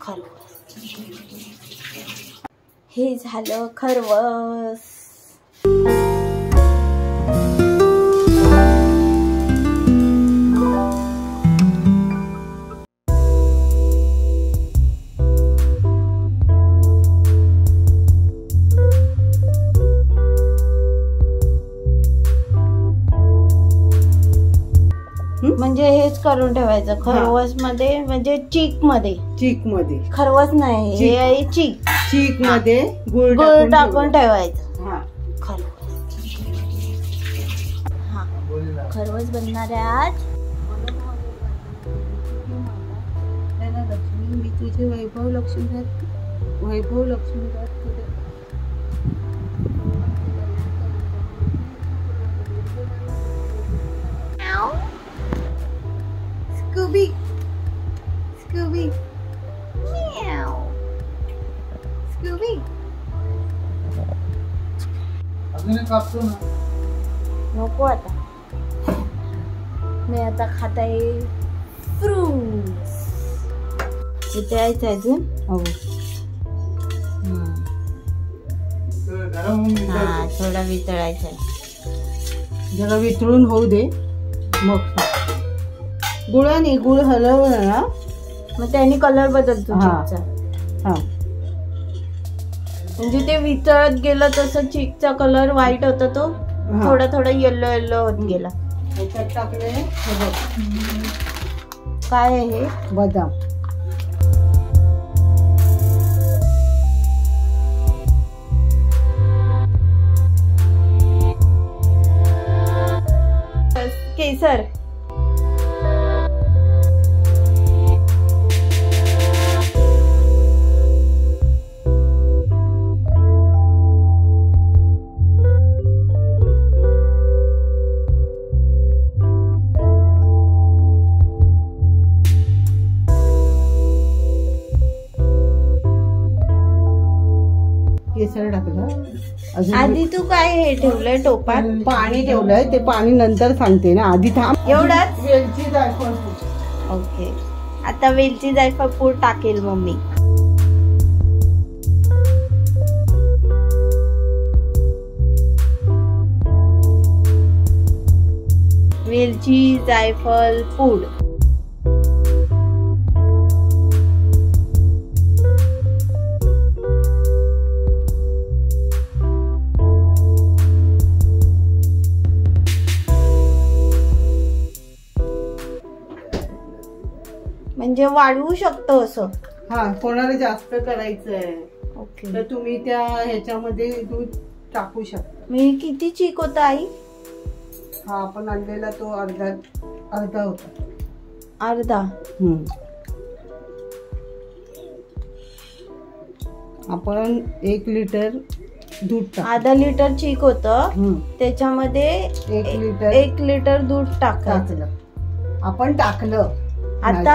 खरवस. हे झालं खरवस. म्हणजे हेच करून ठेवायचं खरवस मध्ये, म्हणजे चीक मध्ये खरवस नाही, हे आहे चीक मध्ये गुळ टाकून ठेवायचं. खरवस बनणार आहे आज. लक्ष्मी, मी तुझे वैभव लक्ष्मी Scooby. Meow. Scooby. अजून कापतो ना. नको आता. मी आता खात आहे फ्रूट्स. इथे यायचं अजून. हो. थोडा वितळायचा. जरा वितळून होऊ दे मग. गुळाने गुळ हलवला ना मग त्याने कलर बदलतो चिकचा. म्हणजे ते वितळत गेलं तसं चिकचा कलर व्हाईट होता, तो थोडा थोडा येलो होत गेला. त्याच्यात टाकले काय आहे हे? बदाम. केसर. केसर टाकलं. आधी तू काय हे ठेवलंय टोपात? पाणी ठेवलंय, ते पाणी नंतर सांगते ना, आधी थांब. एवढाच? वेलची जायफळ पूड. ओके, आता वेलची जायफळ पूड टाकेल मम्मी. वेलची जायफळ पूड. म्हणजे वाढवू शकतो असं. कोणाला जास्त करायचंय ओके तर तुम्ही त्या ह्याच्यामध्ये दूध टाकू शकता. मी किती चीक होता आई? हा आपण आणलेला तो अर्धा होता. अर्धा. आपण 1 लिटर दूध टाक. अर्धा लिटर चीक होतं, त्याच्यामध्ये 1 लिटर दूध टाकलं. आपण टाकलं आता.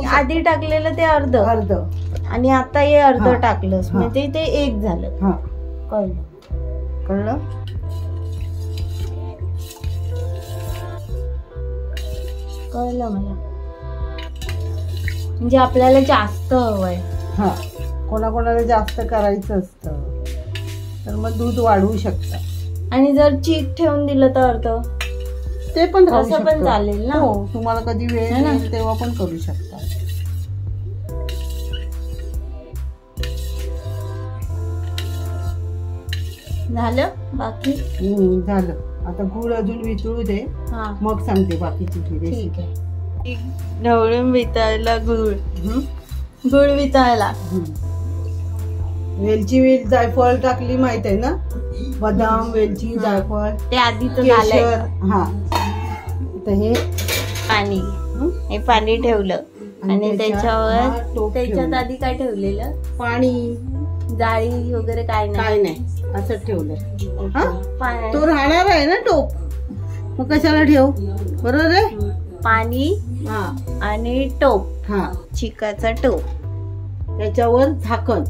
आधी टाकलेलं ते अर्ध आणि आता हे अर्ध टाकलं, म्हणजे ते 1 झालं. कळलं. कळलं मला. म्हणजे आपल्याला जास्त हवंय. कोणाकोणाला जास्त करायचं असतं तर मग दूध वाढवू शकता. आणि जर चीक ठेवून दिलं तर अर्ध ते पण असं पण चालेल ना. हो, तुम्हाला कधी वेळ येईल तेव्हा पण करू शकता. झालं बाकी? झालं. आता गुळ अजून वितळू दे, मग सांगते बाकीची रेसिपी. ठीक आहे. ढवळून वितळला गुळ वितळला. वेलची जायफळ टाकली, माहित आहे ना. बदाम, वेलची, जायफळ ते आधी तर झालंय. तर हे पाणी ठेवलं आणि त्याच्यात आधी काय ठेवलेलं? पाणी, जाळी वगैरे काय नाही, असं ठेवलंय. तो राहणार आहे ना टोप, मग कशाला ठेव. बरोबर आहे. पाणी आणि टोप, चिकाचा टोप, त्याच्यावर झाकण.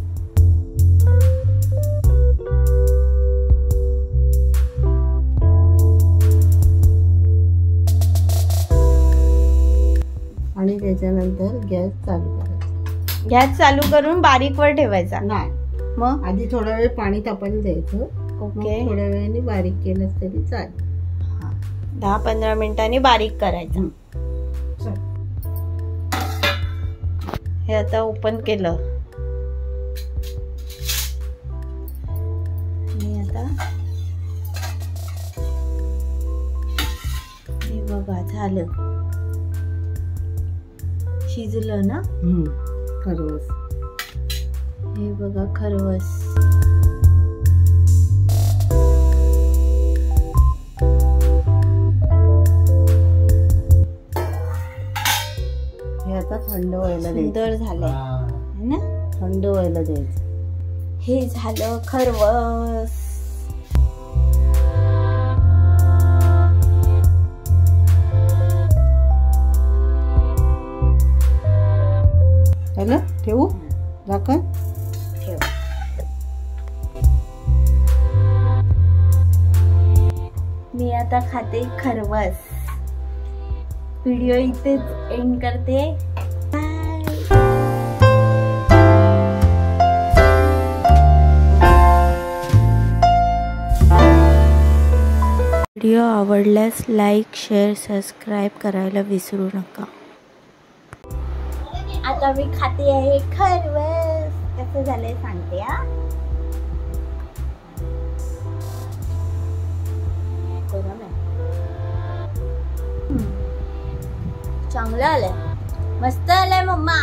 आणि त्याच्यानंतर गॅस चालू करायचा. गॅस चालू करून बारीक वर ठेवायचा नाही, मग आधी थोडा वेळ पाणी तापायला द्यायचं. ओके, थोड्या वेळाने बारीक केलं तरी चालेल. 10-15 मिनिटांनी बारीक करायचं. हे आता ओपन केलं. आता हे बघा झालं, शिजलं ना खरवस. हे बघा खरवस. हे आता थंड व्हायला सुंदर झालंय ना, थंड व्हायला द्यायचं. हे झालं खरवस. झालं, ठेवू झाकण. ठेव. मी आता खाते खरवस. व्हिडिओ इथेच एंड करते. व्हिडिओ आवडल्यास लाईक, शेअर, सबस्क्राईब करायला विसरू नका. आता मी खाते आहे खरवस. कसं झालंय सांगते हा. चांगलं आलंय, मस्त आलंय मम्मा.